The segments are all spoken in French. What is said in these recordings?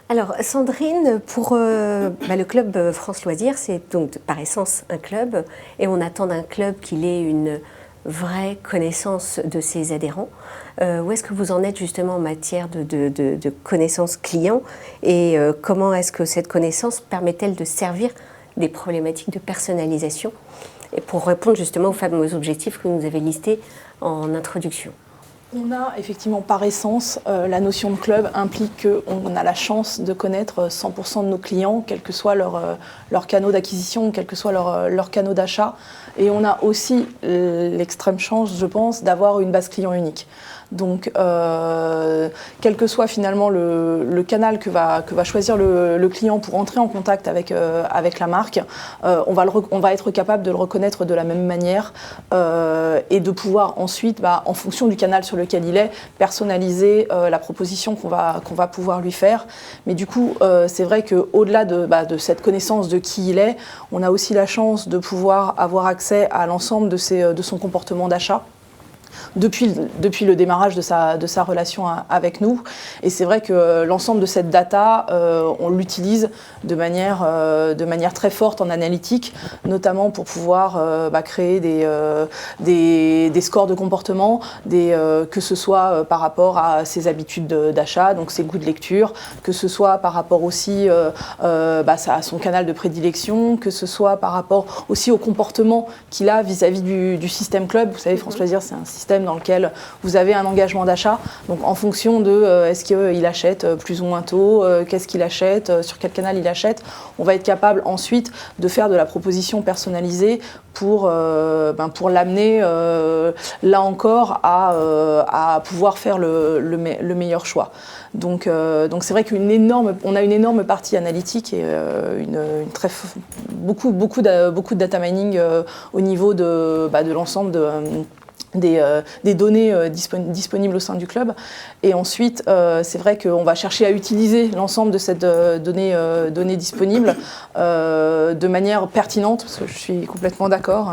Alors Sandrine, pour le club France Loisirs, c'est donc par essence un club et on attend d'un club qu'il ait une vraie connaissance de ses adhérents. Où est-ce que vous en êtes justement en matière de connaissance client et comment est-ce que cette connaissance permet-elle de servir des problématiques de personnalisation et pour répondre justement aux fameux objectifs que vous nous avez listés en introduction? On a effectivement par essence, la notion de club implique qu'on a la chance de connaître 100% de nos clients, quels que soient leurs canaux d'acquisition, quels que soient leurs canaux d'achat. Et on a aussi l'extrême chance, je pense, d'avoir une base client unique. Donc, quel que soit finalement le canal que va choisir le client pour entrer en contact avec la marque, on va être capable de le reconnaître de la même manière et de pouvoir ensuite, en fonction du canal sur lequel il est, personnaliser la proposition qu'on va pouvoir lui faire. Mais du coup, c'est vrai qu'au-delà de cette connaissance de qui il est, on a aussi la chance de pouvoir avoir accès à l'ensemble de son comportement d'achat. Depuis le démarrage de sa relation avec nous. Et c'est vrai que l'ensemble de cette data, on l'utilise de manière très forte en analytique, notamment pour pouvoir créer des scores de comportement, que ce soit par rapport à ses habitudes d'achat, donc ses goûts de lecture, que ce soit par rapport aussi à son canal de prédilection, que ce soit par rapport aussi au comportement qu'il a vis-à-vis du système club. Vous savez, France Loisirs, c'est un système dans lequel vous avez un engagement d'achat. Donc en fonction de est-ce qu'il achète plus ou moins tôt, qu'est-ce qu'il achète, sur quel canal il achète, on va être capable ensuite de faire de la proposition personnalisée pour l'amener là encore à pouvoir faire le meilleur choix. Donc c'est vrai qu'on a une énorme partie analytique et beaucoup de data mining au niveau de l'ensemble des données disponibles au sein du club. Et ensuite, c'est vrai qu'on va chercher à utiliser l'ensemble de cette données disponibles de manière pertinente, parce que je suis complètement d'accord,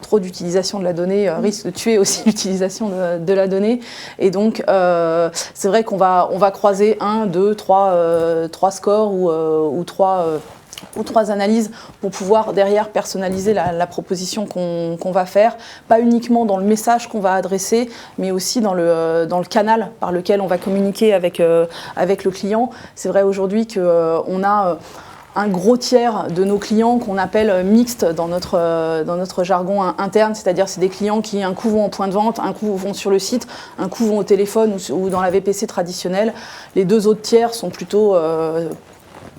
trop d'utilisation de la donnée risque de tuer aussi l'utilisation de la donnée. Et donc, c'est vrai qu'on va croiser 1, 2, 3 scores ou trois analyses pour pouvoir derrière personnaliser la proposition qu'on va faire, pas uniquement dans le message qu'on va adresser, mais aussi dans le canal par lequel on va communiquer avec le client. C'est vrai aujourd'hui qu'on a un gros tiers de nos clients qu'on appelle mixtes dans notre jargon interne, c'est-à-dire c'est des clients qui un coup vont en point de vente, un coup vont sur le site, un coup vont au téléphone ou dans la VPC traditionnelle. Les 2 autres tiers sont plutôt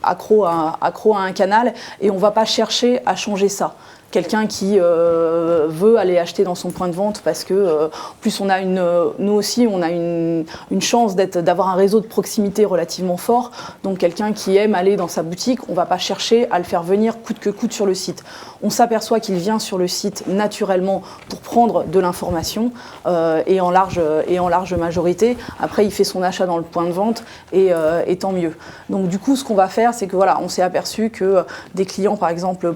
accro à un canal et on ne va pas chercher à changer ça. Quelqu'un qui veut aller acheter dans son point de vente parce que plus nous aussi on a une chance d'avoir un réseau de proximité relativement fort, donc quelqu'un qui aime aller dans sa boutique, on ne va pas chercher à le faire venir coûte que coûte sur le site. On s'aperçoit qu'il vient sur le site naturellement pour prendre de l'information et en large majorité. Après il fait son achat dans le point de vente et tant mieux. Donc du coup ce qu'on va faire c'est que voilà, on s'est aperçu que des clients par exemple